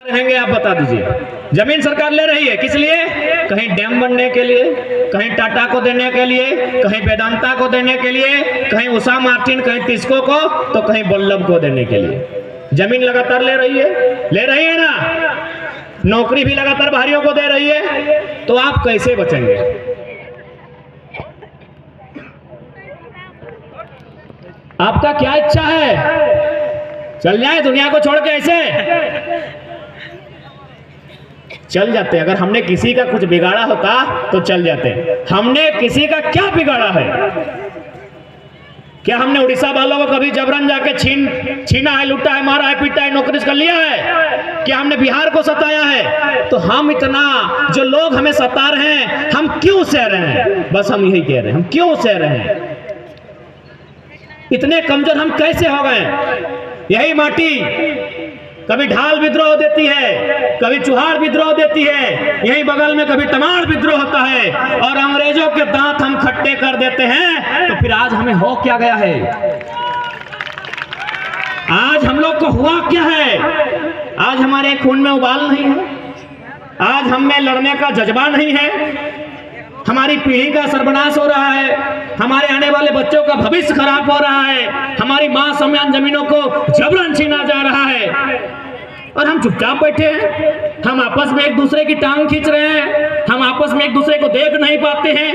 रहेंगे आप बता दीजिए। जमीन सरकार ले रही है किस लिए? कहीं डैम बनने के लिए, कहीं टाटा को देने के लिए, कहीं वेदांता को देने के लिए, कहीं उषा मार्टिन, कहीं टिस्को को, तो कहीं बल्लभ को देने के लिए। जमीन लगातार ले रही है ना। नौकरी भी लगातार बाहरियों को दे रही है, तो आप कैसे बचेंगे? आपका क्या इच्छा है? चल जाए दुनिया को छोड़ के? ऐसे चल जाते। अगर हमने किसी का कुछ बिगाड़ा होता तो चल जाते। हमने किसी का क्या बिगाड़ा है? क्या हमने उड़ीसा वालों को कभी जबरन जाके छीना है, लूटा है, मारा है, पीटा है, नौकरी कर लिया है? क्या हमने बिहार को सताया है? तो हम इतना जो लोग हमें सता रहे हैं, हम क्यों सह रहे हैं? बस हम यही कह रहे हैं, हम क्यों सह रहे हैं? इतने कमजोर हम कैसे हो गए? यही माटी कभी ढाल विद्रोह देती है, कभी चुहार विद्रोह देती है, यही बगल में कभी तमाड़ विद्रोह होता है, और अंग्रेजों के दांत हम खट्टे कर देते हैं। तो फिर आज हमें हो क्या गया है? आज हम लोग को हुआ क्या है? आज हमारे खून में उबाल नहीं है, आज हम में लड़ने का जज्बा नहीं है, हमारी पीढ़ी का सर्वनाश हो रहा है, हमारे आने वाले बच्चों का भविष्य खराब हो रहा है, हमारी मां सम्मान जमीनों को जबरन छीना जा रहा है, और हम चुपचाप बैठे हैं। हम आपस में एक दूसरे की टांग खींच रहे हैं, हम आपस में एक दूसरे को देख नहीं पाते हैं।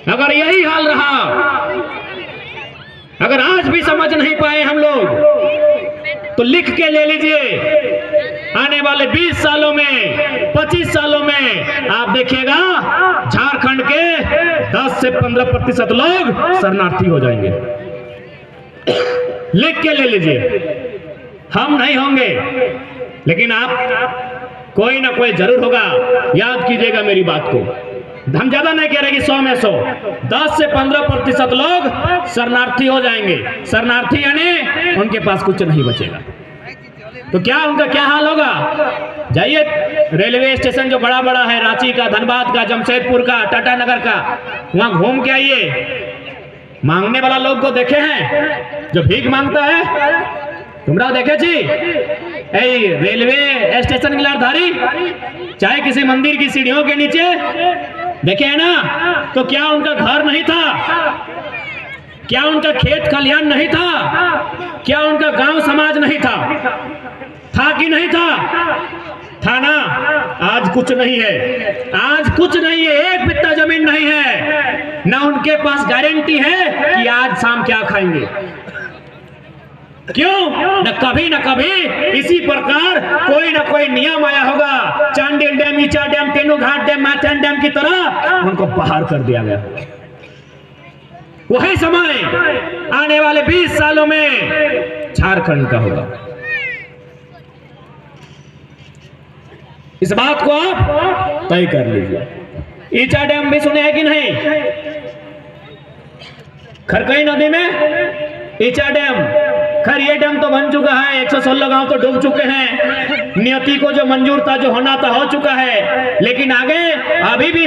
अगर यही हाल रहा, अगर आज भी समझ नहीं पाए हम लोग, तो लिख के ले लीजिए, आने वाले 20 सालों में, 25 सालों में आप देखिएगा झारखंड के 10 से 15% लोग शरणार्थी हो जाएंगे। लिख के ले लीजिए। हम नहीं होंगे, लेकिन आप कोई ना कोई जरूर होगा। याद कीजिएगा मेरी बात को। हम ज्यादा नहीं कह रहे कि 100 में 100, 10 से 15% लोग शरणार्थी हो जाएंगे। शरणार्थी यानी उनके पास कुछ नहीं बचेगा। तो क्या उनका क्या हाल होगा? जाइए रेलवे स्टेशन जो बड़ा बड़ा है, रांची का, धनबाद का, जमशेदपुर का, टाटानगर का, वहां घूम के आइए। मांगने वाला लोग को देखे हैं जो भीख मांगता है? तुमरा देखे जी रेलवे स्टेशन की लारधारी, चाहे किसी मंदिर की सीढ़ियों के नीचे देखे है ना? तो क्या उनका घर नहीं था? क्या उनका खेत खलिहान नहीं था? क्या उनका गांव समाज नहीं था? था कि नहीं था? था ना। आज कुछ नहीं है, आज कुछ नहीं है, एक बित्ता जमीन नहीं है, ना उनके पास गारंटी है कि आज शाम क्या खाएंगे। क्यों? न कभी न कभी इसी प्रकार कोई ना कोई नियम आया होगा। Chandil dam, Icha dam, Tenughat dam, Matheran dam की तरह उनको बाहर कर दिया गया। वही समय आने वाले 20 सालों में झारखंड का होगा। इस बात को आप तय कर लीजिए। ईचा डैम भी सुने हैं कि नहीं? खरकई नदी में ईचा डैम, खैर ये डैम तो बन चुका है, 116 गांव तो डूब चुके हैं। नियति को जो मंजूर था, जो होना था, हो चुका है, लेकिन आगे अभी भी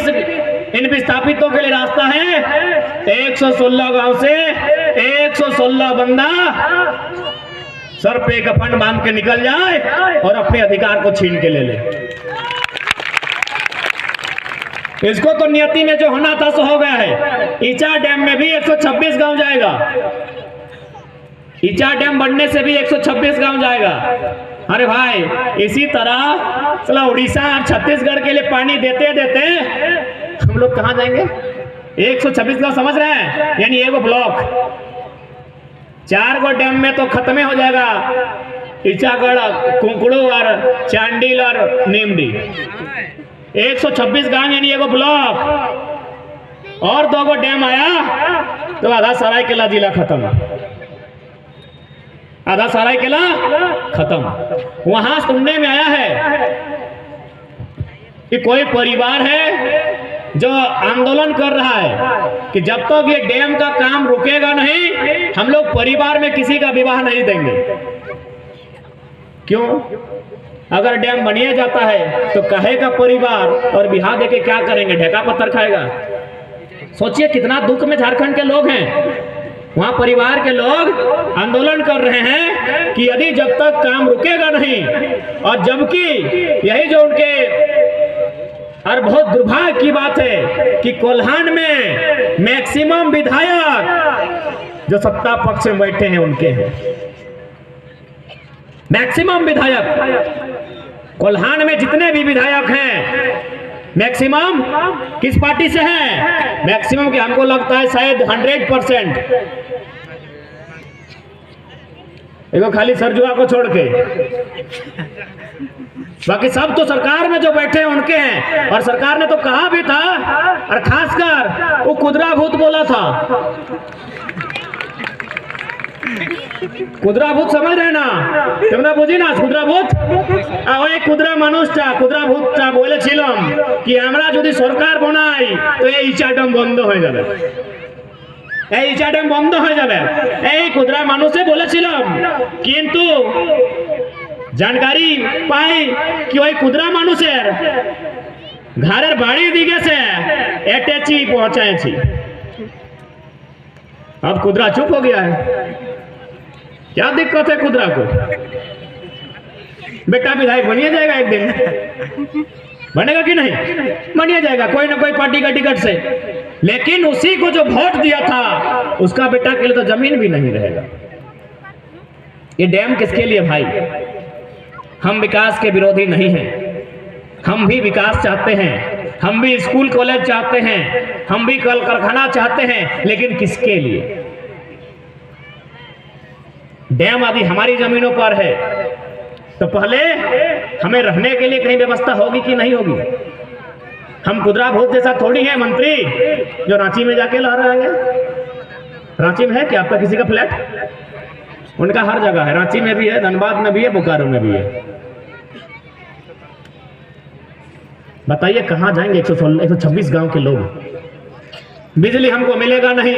इन विस्थापितों के लिए रास्ता है। 116 गांव से 116 बंदा सर पे कफन बांध के निकल जाए और अपने अधिकार को छीन के ले ले। इसको तो नियति में जो होना था सो हो गया है। ईचा डैम में भी 126 गांव जाएगा। ईचा डैम बनने से भी 126 गांव जाएगा। अरे भाई, इसी तरह चला उड़ीसा और छत्तीसगढ़ के लिए पानी देते देते हम लोग कहां जाएंगे? 126 गांव, समझ रहे हैं? यानी एगो ब्लॉक 4 गो डैम में तो खत्म हो जाएगा। ईचागढ़, कुंकड़ू और चांडिल और नीमडी, 126 गांव यानी एगो ब्लॉक। और 2 गो डैम आया तो आधा सरायकेला जिला खत्म, आधा सरायकेला खत्म। वहां सुनने में आया है कि कोई परिवार है जो आंदोलन कर रहा है कि जब तक ये डैम का काम रुकेगा नहीं, हम लोग परिवार में किसी का विवाह नहीं देंगे। क्यों? अगर डैम बनिए जाता है तो कहेगा परिवार, और विवाह देके क्या करेंगे? ढेका पत्थर खाएगा। सोचिए कितना दुख में झारखंड के लोग हैं। वहां परिवार के लोग आंदोलन कर रहे हैं कि यदि जब तक काम रुकेगा नहीं, और जबकि यही जो उनके, और बहुत दुर्भाग्य की बात है कि कोल्हान में मैक्सिमम विधायक जो सत्ता पक्ष में बैठे हैं उनके हैं। मैक्सिमम विधायक कोल्हान में जितने भी विधायक हैं मैक्सिमम किस पार्टी से हैं? मैक्सिमम के हमको लगता है शायद 100%, देखो खाली सरजुआ को छोड़ के, बाकी सब तो सरकार में जो बैठे हैं उनके हैं। और सरकार ने तो कहा भी था, और खासकर वो खुदरा भूत बोला था। खुदरा भूत समझ रहे ना? তোমরা বুঝি না খুদরা ভূত? ওই খুদরা মানুষটা খুদরা ভূতটা বলেছিলাম কি আমরা যদি সরকার বানাই তো এই ইচাডম বন্ধ হয়ে যাবে, এই ইচাডম বন্ধ হয়ে যাবে, এই খুদরা মানুষে বলেছিলাম। কিন্তু जानकारी पाई कि वही खुदरा मानुषेर घरेर बाड़ी दिखे से एटेची पहुंचाए थी। अब खुदरा चुप हो गया है। क्या दिक्कत है खुदरा को? बेटा विधायक बनिए जाएगा एक दिन, बनेगा कि नहीं? बनिए जाएगा कोई ना कोई पार्टी का टिकट से। लेकिन उसी को जो वोट दिया था उसका बेटा के लिए तो जमीन भी नहीं रहेगा। ये डैम किसके लिए भाई? हम विकास के विरोधी नहीं हैं, हम भी विकास चाहते हैं, हम भी स्कूल कॉलेज चाहते हैं, हम भी कल कारखाना चाहते हैं, लेकिन किसके लिए? डैम आदि हमारी जमीनों पर है तो पहले हमें रहने के लिए कहीं व्यवस्था होगी कि नहीं होगी? हम खुदरा भूत जैसा थोड़ी है मंत्री जो रांची में जाके ला रहे हैं। रांची में है क्या आपका किसी का फ्लैट? उनका हर जगह है, रांची में भी है, धनबाद में भी है, बोकारो में भी है। बताइए कहां जाएंगे 126 गांव के लोग? बिजली हमको मिलेगा नहीं।